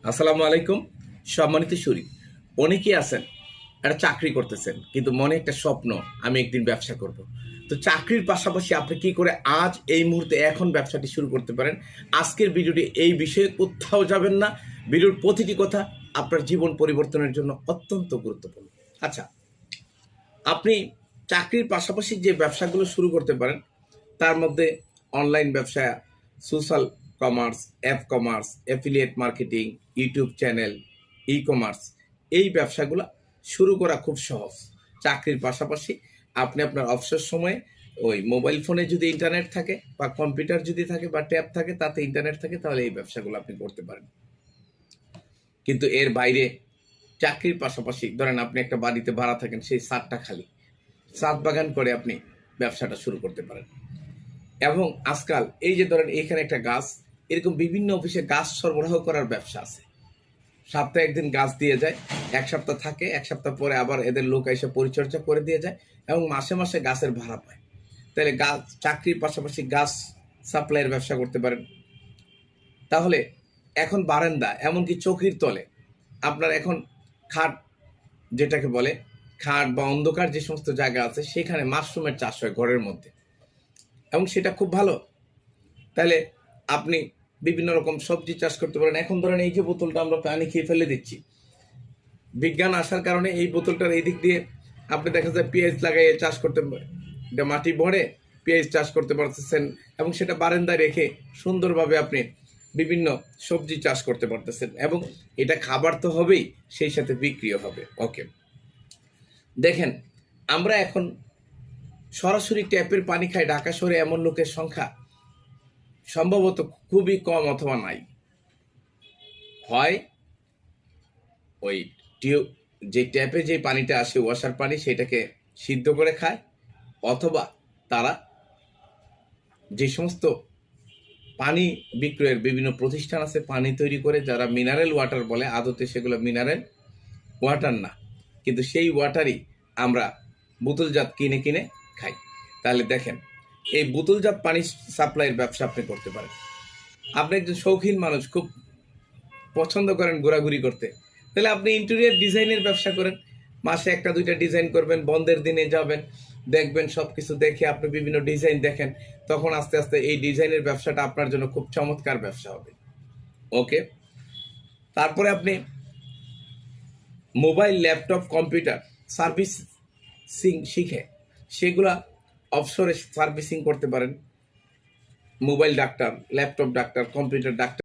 আসসালামু আলাইকুম। সম্মানিত সুরী, অনেকেই আছেন একটা চাকরি করতেছেন, কিন্তু মনে একটা স্বপ্ন, আমি একদিন ব্যবসা করব। তো চাকরির পাশাপাশি আপনি কি করে আজ এই মুহূর্তে এখন ব্যবসাটি শুরু করতে পারেন? আজকের ভিডিওটি এই বিষয়ে কোথাও যাবেন না। ভিডিওর প্রতিটি কথা আপনার জীবন পরিবর্তনের জন্য অত্যন্ত গুরুত্বপূর্ণ। আচ্ছা, আপনি চাকরির পাশাপাশি যে ব্যবসাগুলো শুরু করতে পারেন, তার মধ্যে অনলাইন ব্যবসা, social commerce, app commerce, affiliate marketing, YouTube channel, e commerce, এই ব্যবসাগুলো শুরু করা খুব সহজ। চাকরির পাশাপাশি আপনি আপনার অবসর সময়ে ওই মোবাইল ফোনে যদি ইন্টারনেট থাকে বা কম্পিউটার যদি থাকে বা ট্যাব থাকে, তাতে ইন্টারনেট থাকে, তাহলে এই ব্যবসাগুলো আপনি করতে পারেন। কিন্তু এর বাইরে চাকরির পাশাপাশি ধরেন আপনি একটা বাড়িতে ভাড়া থাকেন, সেই ছাদটা খালি, ছাদ বাগান করে আপনি ব্যবসাটা শুরু করতে পারেন। এবং আজকাল এই যে ধরেন এখানে একটা গাছ, এরকম বিভিন্ন অফিসে গাছ সরবরাহ করার ব্যবসা আছে। সপ্তাহে একদিন গাছ দিয়ে যায়, এক সপ্তাহ থাকে, এক সপ্তাহ পরে আবার এদের লোক এসে পরিচর্যা করে দিয়ে যায় এবং মাসে মাসে গাছের ভাড়া পায়। তাহলে গাছ, চাকরির পাশাপাশি গাছ সাপ্লাইয়ের ব্যবসা করতে পারেন। তাহলে এখন বারান্দা, এমনকি চৌকির তলে আপনার এখন খাট, যেটাকে বলে খাট বা অন্ধকার যে সমস্ত জায়গা আছে, সেখানে মাশরুমের চাষ হয় ঘরের মধ্যে, এবং সেটা খুব ভালো। তাহলে আপনি বিভিন্ন রকম সবজি চাষ করতে পারেন। এখন ধরেন এই যে বোতলটা আমরা পানি খেয়ে ফেলে দিচ্ছি, বিজ্ঞান আসার কারণে এই বোতলটার এই দিক দিয়ে আপনি দেখা যায় পেঁয়াজ লাগাইয়ে চাষ করতে, মাটি ভরে পেঁয়াজ চাষ করতে পারতেছেন, এবং সেটা বারান্দায় রেখে সুন্দরভাবে আপনি বিভিন্ন সবজি চাষ করতে পারতেছেন, এবং এটা খাবার তো হবেই, সেই সাথে বিক্রিও হবে। ওকে, দেখেন, আমরা এখন সরাসরি ট্যাপের পানি খাই ঢাকা শহরে এমন লোকের সংখ্যা সম্ভবত খুবই কম অথবা নাই। হয় ওই টিউব, যে ট্যাপে যে পানিটা আসে ওয়াসার পানি, সেটাকে সিদ্ধ করে খায়, অথবা তারা যে সমস্ত পানি বিক্রয়ের বিভিন্ন প্রতিষ্ঠান আছে, পানি তৈরি করে, যারা মিনারেল ওয়াটার বলে, আদতে সেগুলো মিনারেল ওয়াটার না, কিন্তু সেই ওয়াটারই আমরা বোতলজাত কিনে কিনে খাই। তাহলে দেখেন, এই বোতলজাত পানি সাপ্লাইয়ের ব্যবসা আপনি করতে পারেন। আপনি একজন শৌখিন মানুষ, খুব পছন্দ করেন ঘোরাঘুরি করতে, তাহলে আপনি ইন্টেরিয়র ডিজাইনের ব্যবসা করেন। মাসে একটা দুইটা ডিজাইন করবেন, বন্ধের দিনে যাবেন, দেখবেন সব কিছু দেখে আপনি বিভিন্ন ডিজাইন দেখেন, তখন আস্তে আস্তে এই ডিজাইনের ব্যবসাটা আপনার জন্য খুব চমৎকার ব্যবসা হবে। ওকে, তারপরে আপনি মোবাইল, ল্যাপটপ, কম্পিউটার সার্ভিসিং শিখে সেগুলা অফশোরে সার্ভিসিং করতে পারেন। Mobile doctor, laptop doctor, computer doctor